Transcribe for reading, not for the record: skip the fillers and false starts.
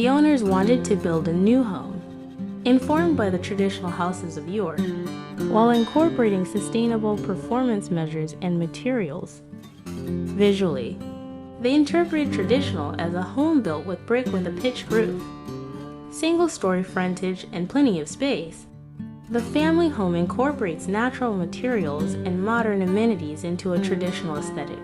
The owners wanted to build a new home, informed by the traditional houses of yore, while incorporating sustainable performance measures and materials. Visually, they interpreted traditional as a home built with brick with a pitched roof, single-story frontage, and plenty of space. The family home incorporates natural materials and modern amenities into a traditional aesthetic.